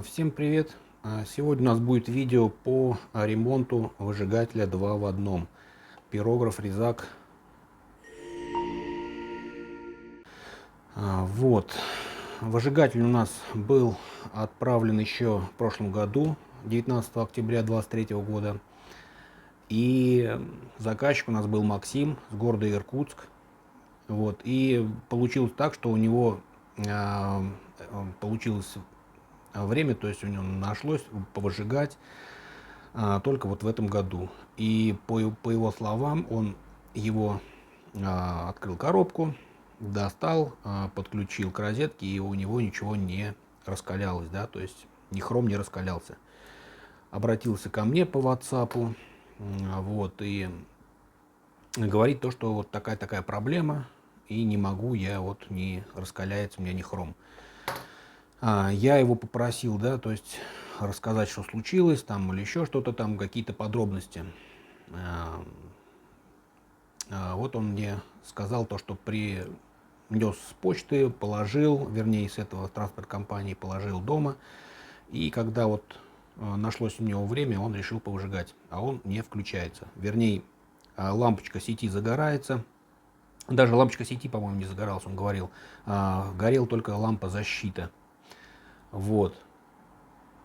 Всем привет! Сегодня у нас будет видео по ремонту выжигателя 2 в одном. Пирограф Резак. Вот. Выжигатель у нас был отправлен еще в прошлом году, 19 октября 2023 года. И заказчик у нас был Максим с города Иркутск. Вот. И получилось так, что у него получилось время, то есть у него нашлось повыжигать только вот в этом году. И по его словам, он его открыл коробку, достал, подключил к розетке, и у него ничего не раскалялось, да, то есть ни хром не раскалялся. Обратился ко мне по WhatsApp, вот, и говорит то, что вот такая проблема, и не могу, я вот не раскаляется у меня ни хром. Я его попросил, да, то есть рассказать, что случилось там или еще что-то там, какие-то подробности. Вот он мне сказал то, что принес с почты, положил, вернее, с этого транспорт компании положил дома. И когда вот нашлось у него время, он решил повыжигать, а он не включается. Вернее, лампочка сети загорается. Даже лампочка сети, по-моему, не загоралась, он говорил. Горел только лампа защиты. Вот.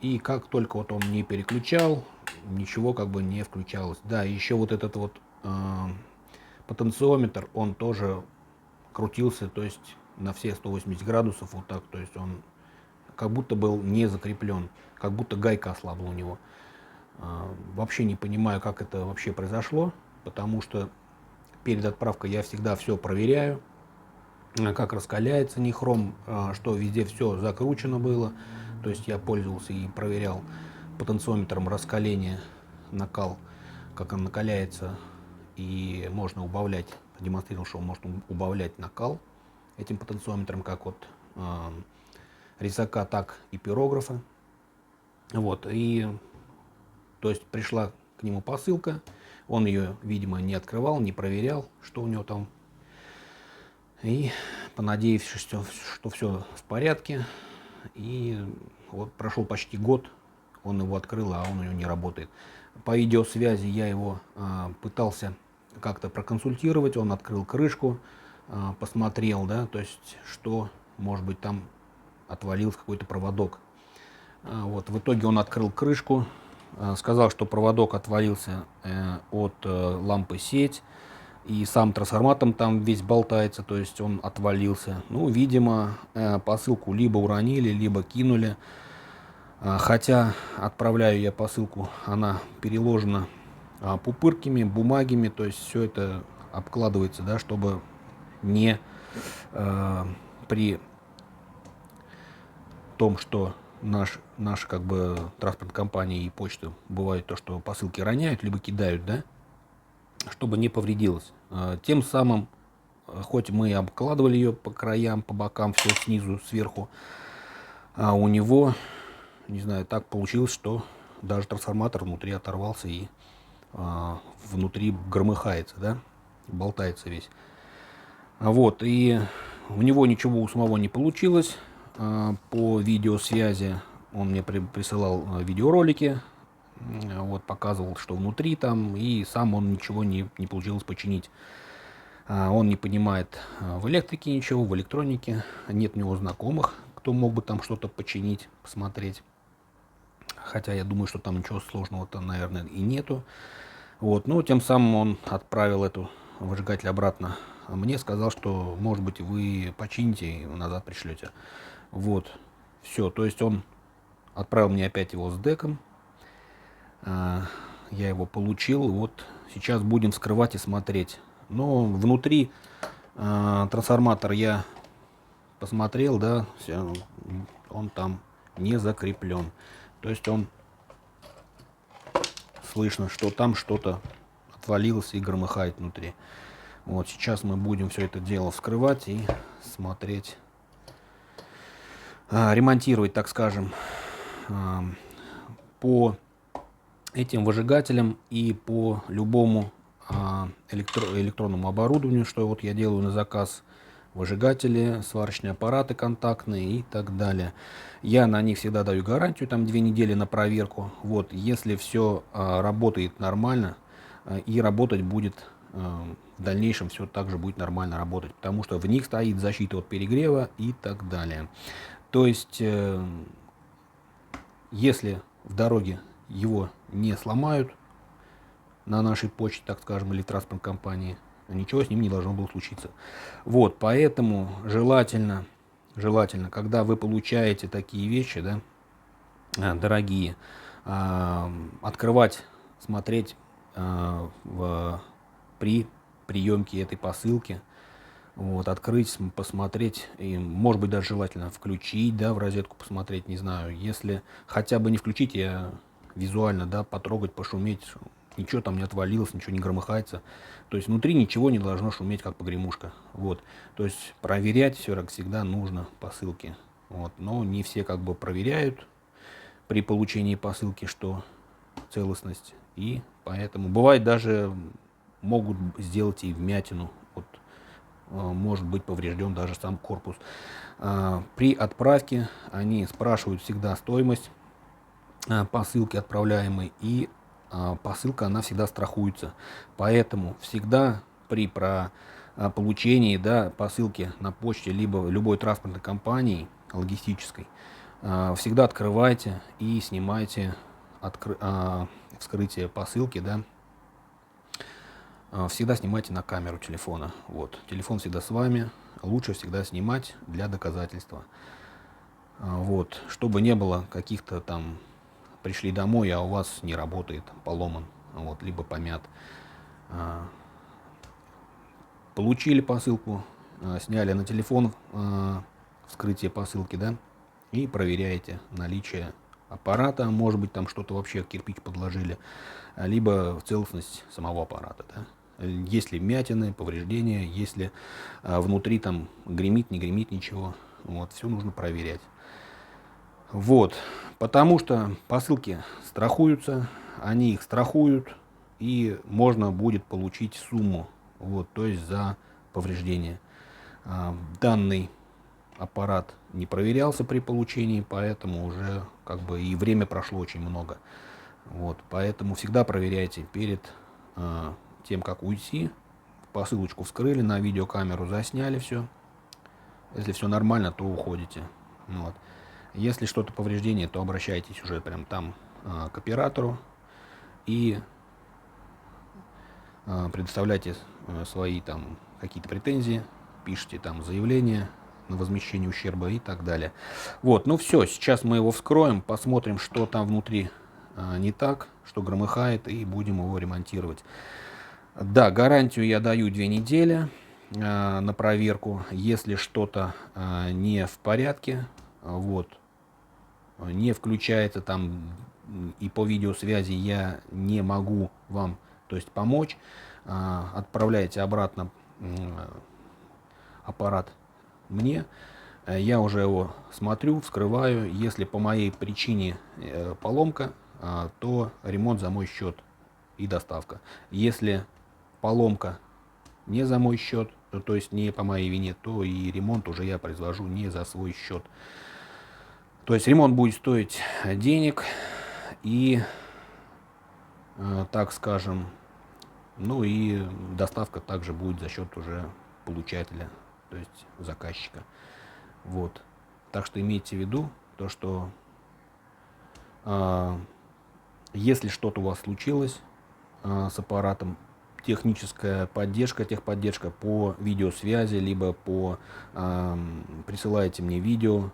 И как только вот он не переключал, ничего как бы не включалось. Да, еще вот этот вот потенциометр, он тоже крутился, то есть на все 180 градусов вот так, то есть он как будто был не закреплен, как будто гайка ослабла у него. Вообще не понимаю, как это вообще произошло, потому что перед отправкой я всегда все проверяю, как раскаляется нихром, что везде все закручено было. То есть я пользовался и проверял потенциометром раскаления, накал, как он накаляется, и можно убавлять, демонстрировал, что можно убавлять накал этим потенциометром, как от резака, так и пирографа. Вот, и то есть пришла к нему посылка, он ее, видимо, не открывал, не проверял, что у него там. И понадеявшись, что все в порядке, и вот прошел почти год, он его открыл, а он у него не работает. По видеосвязи я его пытался как-то проконсультировать, он открыл крышку, посмотрел, да, то есть что, может быть, там отвалился какой-то проводок. Вот, в итоге он открыл крышку, сказал, что проводок отвалился от лампы сеть, и сам трансформатор там весь болтается, то есть он отвалился. Ну, видимо, посылку либо уронили, либо кинули. Хотя отправляю я посылку, она переложена пупырками, бумагами, то есть все это обкладывается, да, чтобы не при том, что наш как бы транспортная компания и почта бывает то, что посылки роняют, либо кидают, да, чтобы не повредилось. Тем самым, хоть мы и обкладывали ее по краям, по бокам, все снизу, сверху, а у него, не знаю, так получилось, что даже трансформатор внутри оторвался и внутри громыхается, да, болтается весь. Вот, и у него ничего у самого не получилось. По видеосвязи он мне присылал видеоролики, вот, показывал, что внутри там, и сам он ничего не получилось починить. Он не понимает в электрике ничего, в электронике, нет у него знакомых, кто мог бы там что-то починить, посмотреть. Хотя я думаю, что там ничего сложного-то, наверное, и нету. Вот, но тем самым он отправил эту выжигатель обратно. А мне сказал, что, может быть, вы почините и назад пришлете. Вот, все, то есть он отправил мне опять его с деком. Я его получил, вот сейчас будем вскрывать и смотреть. Но внутри трансформатор я посмотрел, да, он там не закреплен. То есть он, слышно, что там что-то отвалилось и громыхает внутри. Вот сейчас мы будем все это дело вскрывать и смотреть, ремонтировать, так скажем, по этим выжигателям и по любому электронному оборудованию, что вот я делаю на заказ. выжигатели, сварочные аппараты контактные и так далее. Я на них всегда даю гарантию, там 2 недели на проверку. Вот, если все работает нормально и работать будет в дальнейшем, все также будет нормально работать, потому что в них стоит защита от перегрева и так далее. То есть, если в дороге его не сломают на нашей почте, так скажем, или в транспортной компании, ничего с ним не должно было случиться. Вот, поэтому желательно, когда вы получаете такие вещи, да, дорогие, открывать, смотреть при приемке этой посылки, вот, открыть, посмотреть, и, может быть, даже желательно включить, да, в розетку посмотреть, не знаю, если хотя бы не включить, я визуально, да, потрогать, пошуметь, ничего там не отвалилось, ничего не громыхается, то есть внутри ничего не должно шуметь, как погремушка, вот, то есть проверять все как всегда нужно посылки, вот, но не все как бы проверяют при получении посылки, что целостность, и поэтому бывает даже могут сделать и вмятину, вот, может быть поврежден даже сам корпус. При отправке они спрашивают всегда стоимость посылки отправляемой, и посылка она всегда страхуется. Поэтому всегда при получении, да, посылки на почте либо любой транспортной компании логистической, всегда открывайте и снимайте вскрытие посылки, да, всегда снимайте на камеру телефона. Вот. Телефон всегда с вами. Лучше всегда снимать для доказательства. Вот. Чтобы не было каких-то там пришли домой, а у вас не работает, поломан, вот, либо помят. Получили посылку, сняли на телефон вскрытие посылки, да, и проверяете наличие аппарата, может быть там что-то вообще кирпич подложили, либо в целостность самого аппарата, да. Есть ли вмятины, повреждения, если внутри там гремит, не гремит ничего, вот, все нужно проверять. Вот, потому что посылки страхуются, они их страхуют, и можно будет получить сумму, вот, то есть за повреждение. Данный аппарат не проверялся при получении, поэтому уже как бы и время прошло очень много. Вот, поэтому всегда проверяйте перед тем, как уйти. Посылочку вскрыли, на видеокамеру засняли все. Если все нормально, то уходите. Вот. Если что-то повреждение, то обращайтесь уже прям там к оператору и предоставляйте свои там какие-то претензии, пишите там заявление на возмещение ущерба и так далее. Вот, ну все, сейчас мы его вскроем, посмотрим, что там внутри не так, что громыхает, и будем его ремонтировать. Да, гарантию я даю 2 недели на проверку. Если что-то не в порядке, вот, не включается там и по видеосвязи я не могу вам, то есть, помочь, отправляйте обратно аппарат мне, я уже его смотрю, вскрываю. Если по моей причине поломка, то ремонт за мой счет и доставка. Если поломка не за мой счет, то есть не по моей вине, то и ремонт уже я произвожу не за свой счет. То есть ремонт будет стоить денег и, так скажем, ну и доставка также будет за счет уже получателя, то есть заказчика. Вот. Так что имейте в виду то, что если что-то у вас случилось с аппаратом, техническая поддержка, техподдержка по видеосвязи, либо присылаете мне видео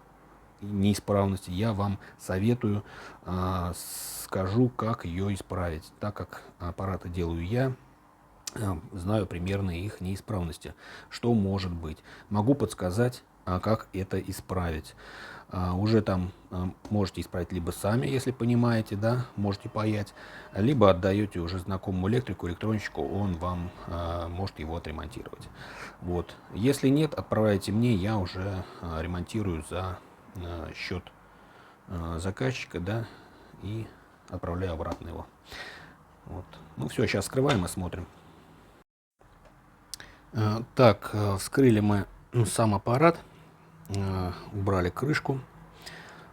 неисправности, я вам советую, скажу, как ее исправить, так как аппараты делаю я, знаю примерно их неисправности, что может быть. Могу подсказать, как это исправить. Уже там можете исправить либо сами, если понимаете, да, можете паять, либо отдаете уже знакомому электрику, электронщику, он вам может его отремонтировать. Вот. Если нет, отправляйте мне, я уже ремонтирую за счет заказчика, да, и отправляю обратно его. Вот. Ну все, сейчас скрываем и смотрим. Так, вскрыли мы сам аппарат, убрали крышку,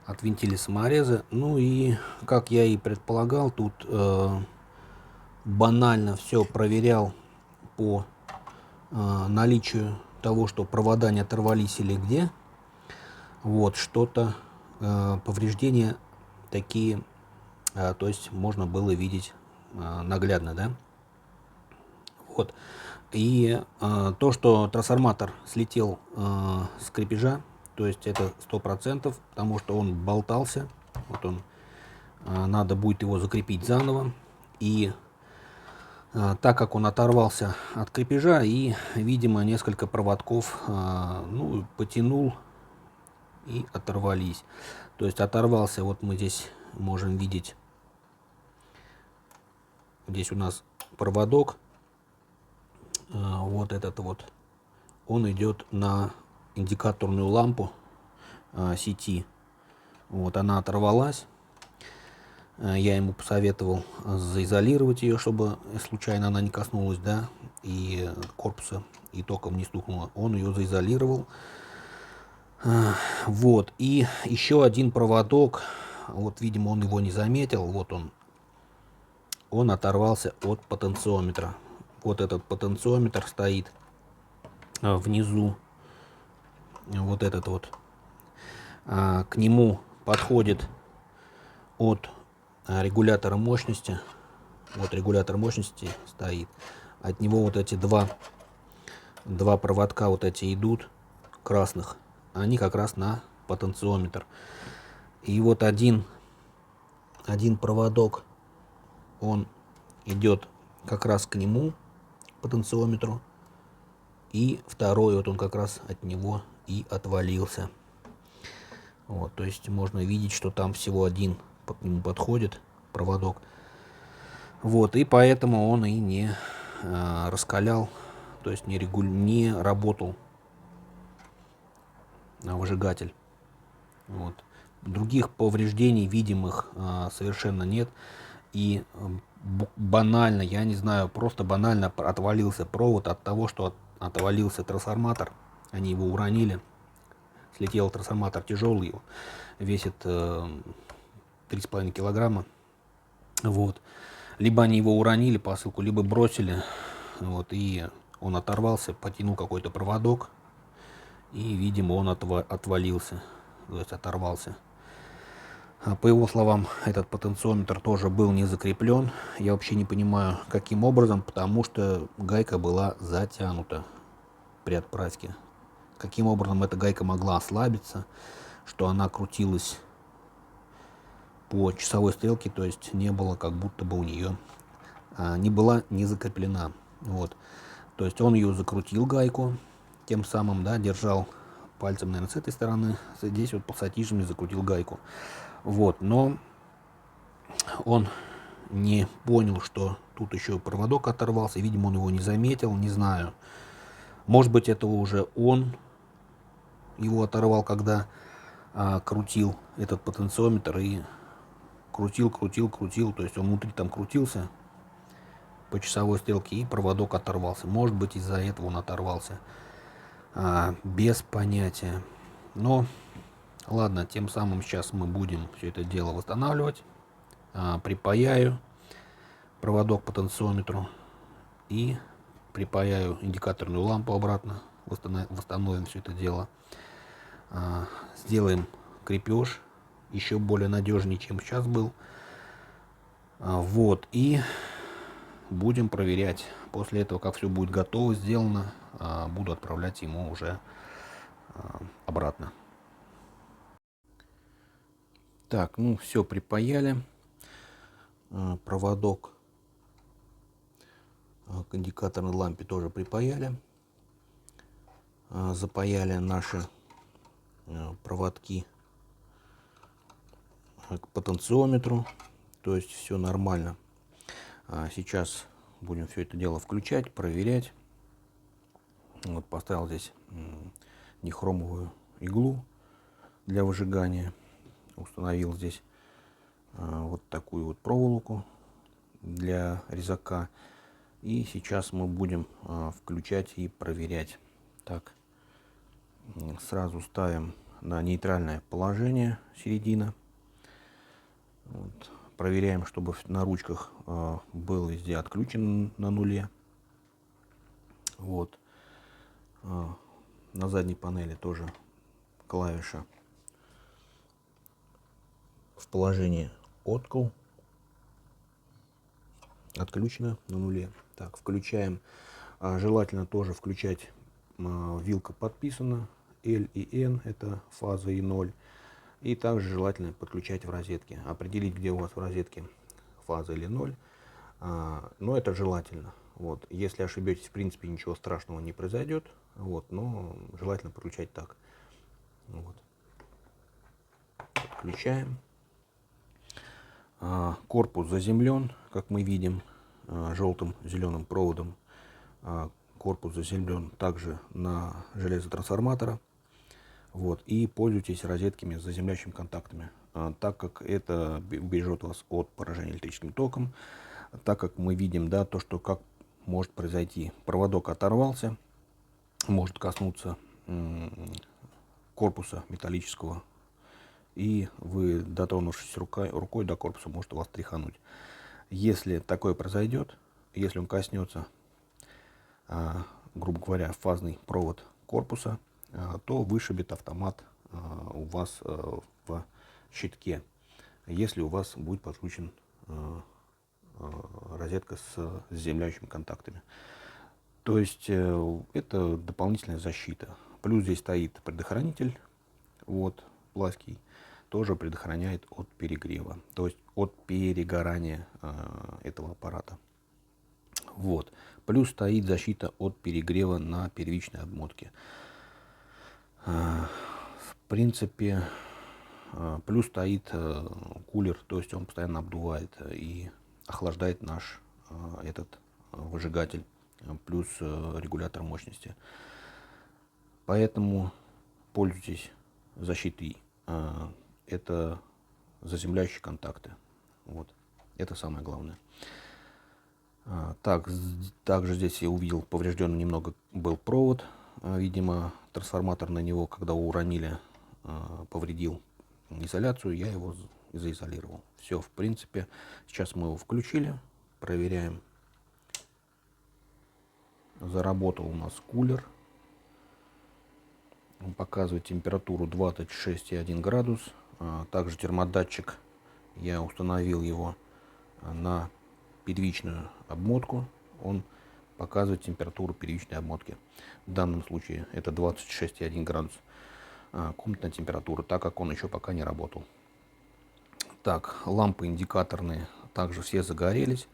отвинтили саморезы. Ну и, как я и предполагал, тут банально все проверял по наличию того, что провода не оторвались или где. Вот, что-то, повреждения такие, то есть можно было видеть наглядно, да. Вот. И то, что трансформатор слетел с крепежа, то есть это 100%, потому что он болтался. Вот он, надо будет его закрепить заново. И так как он оторвался от крепежа и, видимо, несколько проводков ну, потянул и оторвались. То есть оторвался, вот мы здесь можем видеть, здесь у нас проводок, вот этот вот, он идет на индикаторную лампу сети. Вот она оторвалась. Я ему посоветовал заизолировать ее, чтобы случайно она не коснулась, да, и корпуса, и током не стукнула. Он ее заизолировал. Вот, и еще один проводок, вот, видимо, он его не заметил, вот он оторвался от потенциометра. Вот этот потенциометр стоит внизу, вот этот вот. К нему подходит от регулятора мощности, вот регулятор мощности стоит, от него вот эти два проводка вот эти идут, красных, они как раз на потенциометр. И вот один проводок, он идет как раз к нему, к потенциометру, и второй вот он как раз от него и отвалился. Вот, то есть можно видеть, что там всего один к нему подходит проводок. Вот, и поэтому он и не раскалял, то есть не работал выжигатель. Вот. Других повреждений видимых совершенно нет. И банально, я не знаю, просто банально отвалился провод от того, что отвалился трансформатор. Они его уронили. Слетел трансформатор тяжелый, весит 3,5 килограмма. Вот. Либо они его уронили, посылку, либо бросили. Вот, и он оторвался, потянул какой-то проводок. И, видимо, он отвалился, то есть оторвался. По его словам, этот потенциометр тоже был не закреплен. Я вообще не понимаю, каким образом, потому что гайка была затянута при отправке. Каким образом эта гайка могла ослабиться, что она крутилась по часовой стрелке, то есть не было, как будто бы у нее не была не закреплена. Вот. То есть он ее закрутил, гайку, тем самым, да, держал пальцем, наверное, с этой стороны, здесь вот пассатижами закрутил гайку. Вот, но он не понял, что тут еще проводок оторвался, видимо, он его не заметил, не знаю. Может быть, это уже он его оторвал, когда крутил этот потенциометр и крутил, то есть он внутри там крутился по часовой стрелке и проводок оторвался. Может быть, из-за этого он оторвался. Без понятия. Но ладно, тем самым сейчас мы будем все это дело восстанавливать. Припаяю проводок к потенциометру и припаяю индикаторную лампу обратно. Восстановим все это дело. Сделаем крепеж еще более надежнее, чем сейчас был. Вот, и будем проверять. После этого, как все будет готово, сделано, буду отправлять ему уже обратно. Так, ну все, припаяли. Проводок к индикаторной лампе тоже припаяли. Запаяли наши проводки к потенциометру. То есть все нормально. Сейчас будем все это дело включать, проверять. Вот поставил здесь нехромовую иглу для выжигания. Установил здесь вот такую вот проволоку для резака. И сейчас мы будем включать и проверять. Так, Сразу ставим на нейтральное положение, середина. Вот. Проверяем, чтобы на ручках был везде отключен на нуле. Вот. На задней панели тоже клавиша в положении откл. Отключена на нуле. Так, включаем. Желательно тоже включать, вилка подписана. L и N это фаза и 0. И также желательно подключать в розетке. Определить, где у вас в розетке фаза или 0. Но это желательно. Вот. Если ошибетесь, в принципе, ничего страшного не произойдет. Вот. Но желательно подключать так. Вот. Подключаем. Корпус заземлен, как мы видим, желтым зеленым проводом. Корпус заземлен также на железо трансформатора. Вот. И пользуйтесь розетками с заземляющими контактами, так как это убережет вас от поражения электрическим током. Так как мы видим, да, то, что как может произойти. Проводок оторвался, может коснуться корпуса металлического, и вы, дотронувшись рукой до корпуса, может вас тряхануть. Если такое произойдет, если он коснется, грубо говоря, фазный провод корпуса, то вышибет автомат у вас в щитке, если у вас будет подключен розетка с заземляющими контактами. То есть это дополнительная защита. Плюс здесь стоит предохранитель, вот, плоский, тоже предохраняет от перегрева, то есть от перегорания этого аппарата. Вот. Плюс стоит защита от перегрева на первичной обмотке. В принципе, плюс стоит кулер, то есть он постоянно обдувает и охлаждает наш этот выжигатель, плюс регулятор мощности. Поэтому пользуйтесь защитой. Это заземляющие контакты. Вот. Это самое главное. Также здесь я увидел, поврежденный немного был провод. Видимо, трансформатор на него, когда уронили, повредил изоляцию. Я его заизолировал. Все, в принципе. Сейчас мы его включили. Проверяем. Заработал у нас кулер. Он показывает температуру 26,1 градус. Также термодатчик, я установил его на первичную обмотку. Он показывает температуру первичной обмотки. В данном случае это 26,1 градус комнатная температура, так как он еще пока не работал. Так, лампы индикаторные также все загорелись.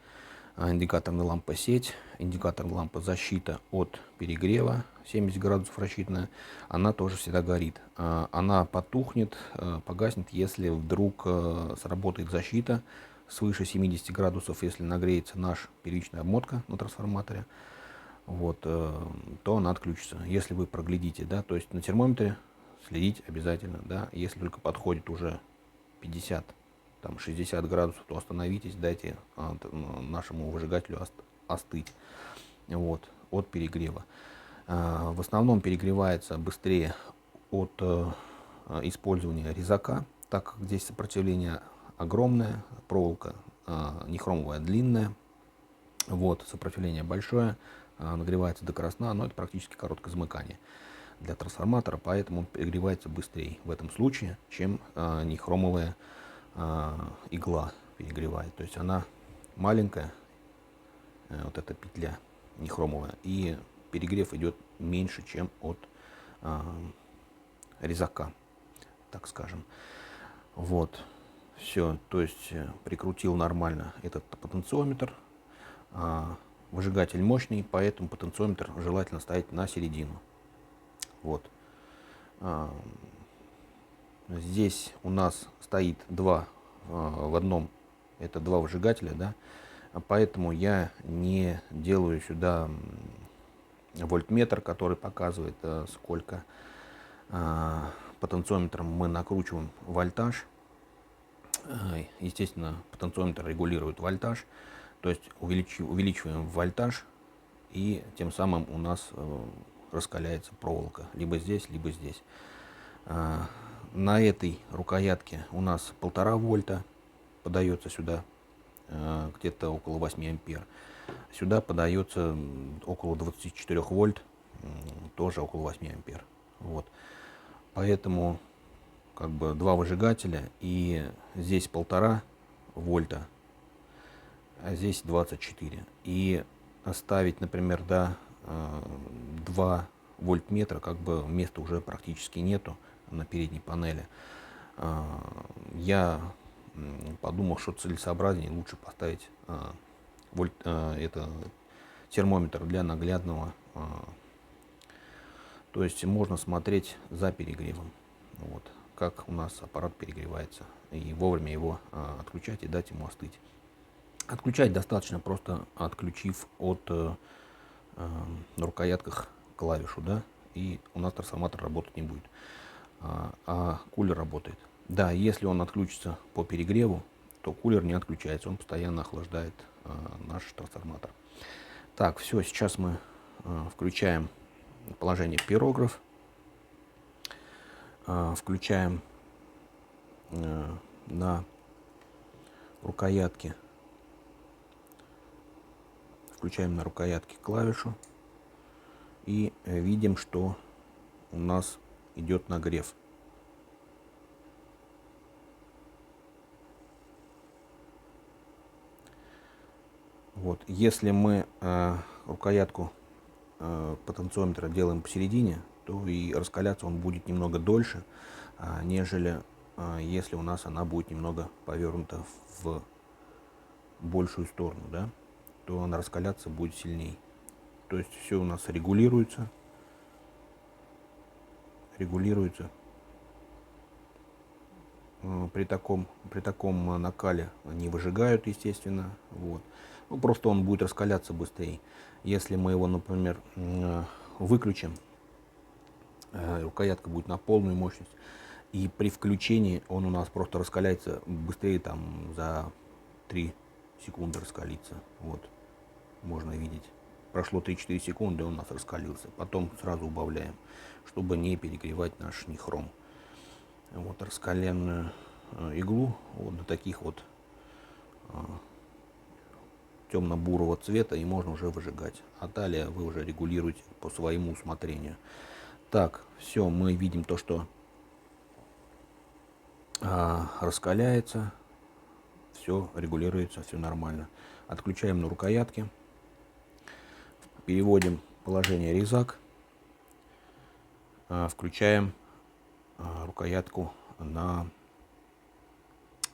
Индикаторная лампа сеть, индикаторная лампа защита от перегрева, 70 градусов рассчитанная, она тоже всегда горит. Она потухнет, погаснет, если вдруг сработает защита свыше 70 градусов, если нагреется наша первичная обмотка на трансформаторе, вот, то она отключится. Если вы проглядите, да, то есть на термометре следить обязательно, да, если только подходит уже 50, там 60 градусов, то остановитесь, дайте нашему выжигателю остыть, вот, от перегрева. В основном перегревается быстрее от использования резака, так как здесь сопротивление огромное, проволока нехромовая длинная, вот, сопротивление большое, нагревается до красна, но это практически короткое замыкание для трансформатора, поэтому он перегревается быстрее в этом случае, чем нехромовая игла перегревает. То есть она маленькая, вот эта петля нехромовая, и перегрев идет меньше, чем от резака, так скажем. Вот, все, то есть прикрутил нормально этот потенциометр. Выжигатель мощный, поэтому потенциометр желательно ставить на середину. Вот. Здесь у нас стоит два в одном, это два выжигателя, да, поэтому я не делаю сюда вольтметр, который показывает, сколько потенциометром мы накручиваем вольтаж. Естественно, потенциометр регулирует вольтаж, то есть увеличиваем вольтаж, и тем самым у нас раскаляется проволока. Либо здесь, либо здесь. На этой рукоятке у нас 1,5 вольта подается сюда, где-то около 8 ампер. Сюда подается около 24 вольт, тоже около 8 ампер. Вот. Поэтому как бы два выжигателя, и здесь 1,5 вольта, а здесь 24. И оставить, например, да, 2 вольтметра, как бы места уже практически нету на передней панели. Я подумал, что целесообразнее лучше поставить это термометр для наглядного. То есть можно смотреть за перегревом, вот, как у нас аппарат перегревается, и вовремя его отключать и дать ему остыть. Отключать достаточно, просто отключив от на рукоятках клавишу, да, и у нас трансформатор работать не будет, а кулер работает. Да, если он отключится по перегреву, то кулер не отключается, он постоянно охлаждает наш трансформатор. Так, все, сейчас мы включаем положение пирограф, включаем на рукоятке, клавишу и видим, что у нас идет нагрев. Вот, если мы рукоятку потенциометра делаем посередине, то и раскаляться он будет немного дольше, нежели если у нас она будет немного повернута в большую сторону, да, то она раскаляться будет сильнее. То есть все у нас регулируется. При таком накале они выжигают, естественно. Вот. Ну, просто он будет раскаляться быстрее. Если мы его, например, выключим, рукоятка будет на полную мощность, и при включении он у нас просто раскаляется быстрее, там за 3 секунды раскалится. Вот, можно видеть. Прошло 3-4 секунды, он у нас раскалился. Потом сразу убавляем, чтобы не перегревать наш нихром. Вот раскаленную иглу вот до таких вот темно-бурого цвета, и можно уже выжигать. А далее вы уже регулируете по своему усмотрению. Так, все, мы видим то, что раскаляется, все регулируется, все нормально. Отключаем на рукоятке, переводим положение резак, включаем рукоятку на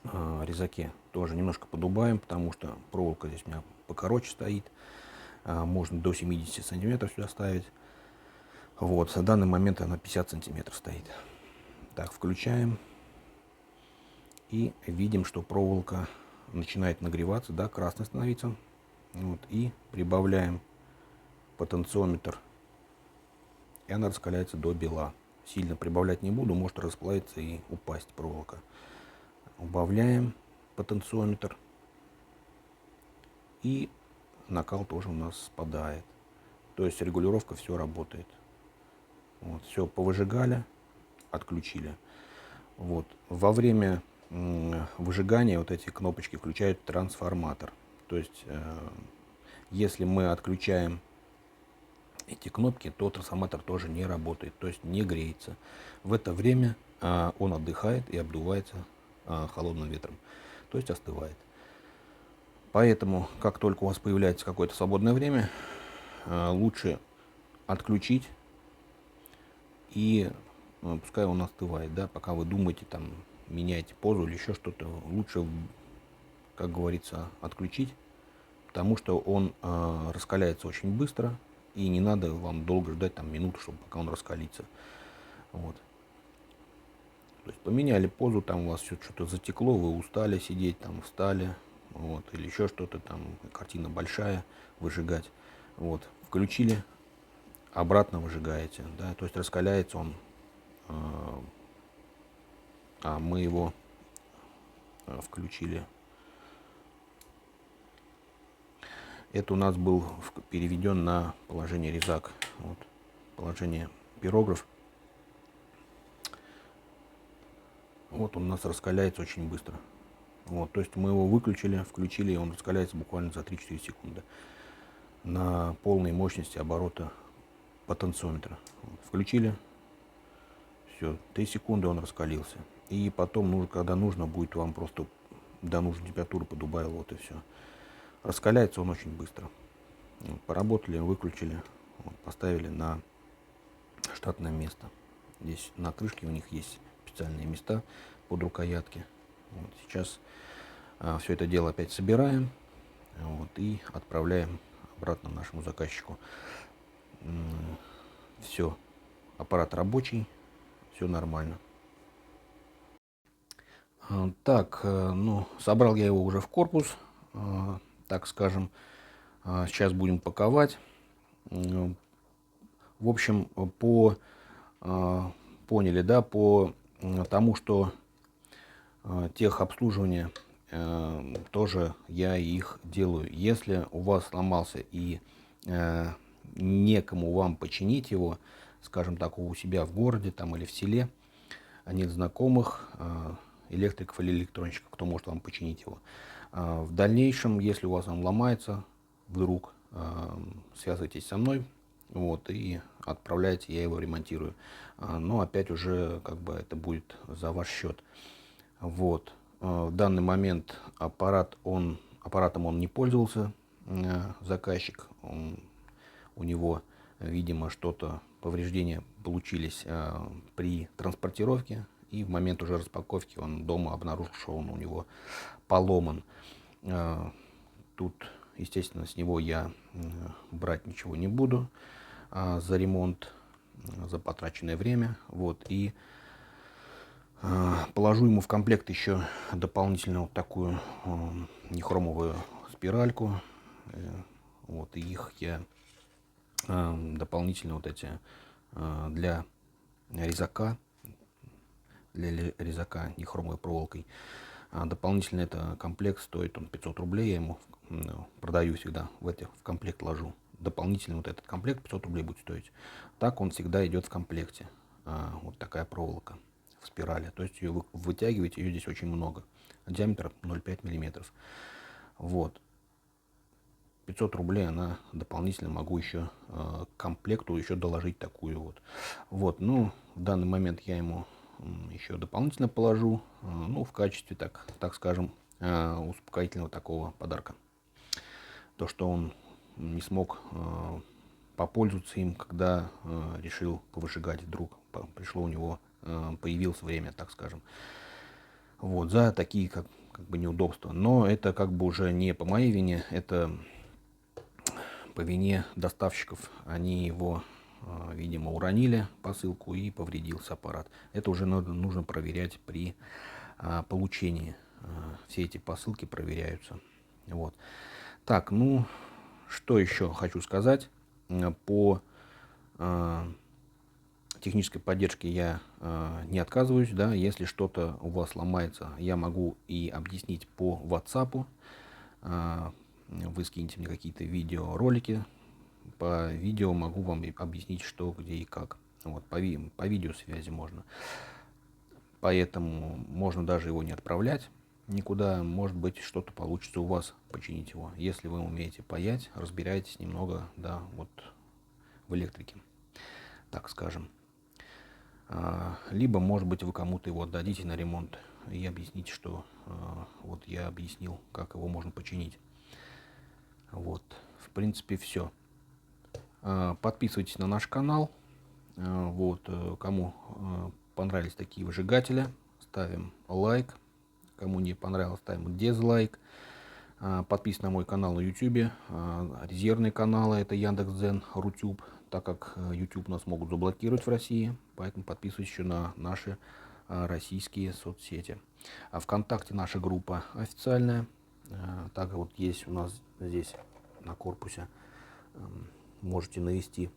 резаке. Тоже немножко подубаем, потому что проволока здесь у меня покороче стоит. Можно до 70 сантиметров сюда ставить. Вот, в данный момент она 50 сантиметров стоит. Так, включаем. И видим, что проволока начинает нагреваться, да, красной становиться. Вот, и прибавляем потенциометр. И она раскаляется до бела. Сильно прибавлять не буду, может расплавиться и упасть проволока. Убавляем потенциометр. И накал тоже у нас спадает. То есть регулировка, все работает. Вот, все, повыжигали, отключили. Вот. Во время выжигания вот эти кнопочки включают трансформатор. То есть, если мы отключаем эти кнопки, то трансформатор тоже не работает, то есть не греется. В это время он отдыхает и обдувается холодным ветром, то есть остывает. Поэтому, как только у вас появляется какое-то свободное время, лучше отключить, и пускай он остывает, да, пока вы думаете, там, меняете позу или еще что-то, лучше, как говорится, отключить, потому что он раскаляется очень быстро, и не надо вам долго ждать, там, минуту, чтобы пока он раскалится. Вот. То есть поменяли позу, там у вас все что-то затекло, вы устали сидеть, там, встали, вот, или еще что-то, там, картина большая, выжигать. Вот, включили, обратно выжигаете, да, то есть раскаляется он, а мы его включили. Это у нас был переведен на положение резак. Вот. положение пирограф. Вот он у нас раскаляется очень быстро. Вот, то есть мы его выключили, включили, и он раскаляется буквально за 3-4 секунды на полной мощности оборота потенциометра. Вот, включили, все, 3 секунды он раскалился. И потом, когда нужно будет, вам просто до нужной температуры подубавил, вот и все. Раскаляется он очень быстро. Вот, поработали, выключили, вот, поставили на штатное место. Здесь на крышке у них есть специальные места под рукоятки. Вот, сейчас все это дело опять собираем, вот, и отправляем обратно нашему заказчику. Все, аппарат рабочий, все нормально. Так, ну, собрал я его уже в корпус, так скажем. Сейчас будем паковать. В общем, поняли, да, по тому, что техобслуживание тоже я их делаю. Если у вас сломался и некому вам починить его, скажем так, у себя в городе там или в селе, нет знакомых электриков или электронщиков, кто может вам починить его. В дальнейшем, если у вас он ломается вдруг, связывайтесь со мной, вот, и отправляйте, я его ремонтирую. Но опять уже как бы это будет за ваш счет. Вот. В данный момент аппаратом он не пользовался, заказчик. У него, видимо, что-то, повреждения получились при транспортировке. И в момент уже распаковки он дома обнаружил, что он у него поломан. Тут, естественно, с него я брать ничего не буду за ремонт, за потраченное время. Вот. И положу ему в комплект еще дополнительно вот такую нехромовую спиральку. Вот, и их я дополнительно вот эти для резака нехромовой проволокой. Дополнительно это комплект стоит он 500 рублей. Я ему продаю всегда, в комплект ложу. Дополнительно вот этот комплект 500 рублей будет стоить. Так он всегда идет в комплекте. Вот такая проволока в спирали. То есть ее вытягиваете, ее здесь очень много. Диаметр 0,5 миллиметров. Вот. 500 рублей она дополнительно могу еще к комплекту еще доложить такую вот. Вот, ну, в данный момент я ему еще дополнительно положу, ну, в качестве, так скажем, успокоительного такого подарка. То, что он не смог попользоваться им, когда решил повыжигать вдруг. Пришло у него, появилось время, так скажем. Вот, за такие как бы неудобства. Но это как бы уже не по моей вине, это по вине доставщиков. Они его, видимо, уронили, посылку, и повредился аппарат. Это уже нужно проверять при получении. Все эти посылки проверяются. Вот. Так, ну, что еще хочу сказать. По технической поддержке я не отказываюсь. Да, если что-то у вас ломается, я могу и объяснить по WhatsApp. Вы скинете мне какие-то видеоролики. По видео могу вам объяснить, что, где и как. Вот, по видеосвязи можно. Поэтому можно даже его не отправлять никуда. Может быть, что-то получится у вас починить его. Если вы умеете паять, разбираетесь немного, да, вот в электрике, так скажем. Либо, может быть, вы кому-то его отдадите на ремонт и объясните, что вот я объяснил, как его можно починить. Вот, в принципе, все. Подписывайтесь на наш канал. Вот, кому понравились такие выжигатели, ставим лайк. Кому не понравилось, ставим дизлайк. Подписывайтесь на мой канал на YouTube. Резервные каналы — это Яндекс.Дзен, Рутюб, так как YouTube нас могут заблокировать в России. Поэтому подписывайтесь еще на наши российские соцсети. ВКонтакте наша группа официальная. Так вот есть у нас здесь на корпусе. Можете навести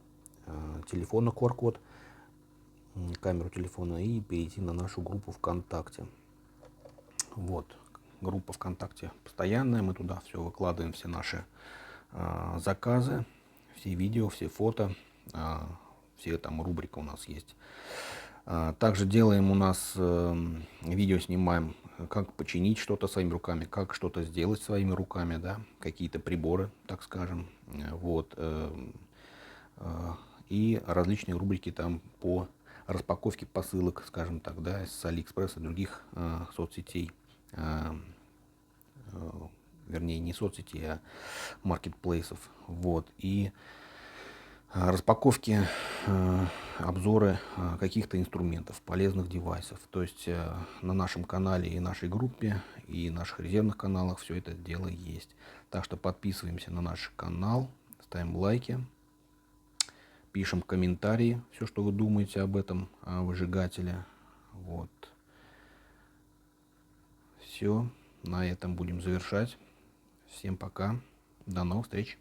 телефон на QR-код, камеру телефона, и перейти на нашу группу ВКонтакте. Вот, группа ВКонтакте постоянная, мы туда все выкладываем, все наши заказы, все видео, все фото, все там рубрика у нас есть. Также делаем у нас, видео снимаем, как починить что-то своими руками, как что-то сделать своими руками, да, какие-то приборы, так скажем, вот. И различные рубрики там по распаковке посылок, скажем так, да, с Алиэкспресс и других соцсетей, вернее, не соцсетей, а маркетплейсов, вот. И распаковки, обзоры каких-то инструментов, полезных девайсов. То есть на нашем канале и нашей группе, и наших резервных каналах все это дело есть. Так что подписываемся на наш канал, ставим лайки, пишем комментарии, все, что вы думаете об этом выжигателе. Вот. Все, на этом будем завершать. Всем пока, до новых встреч.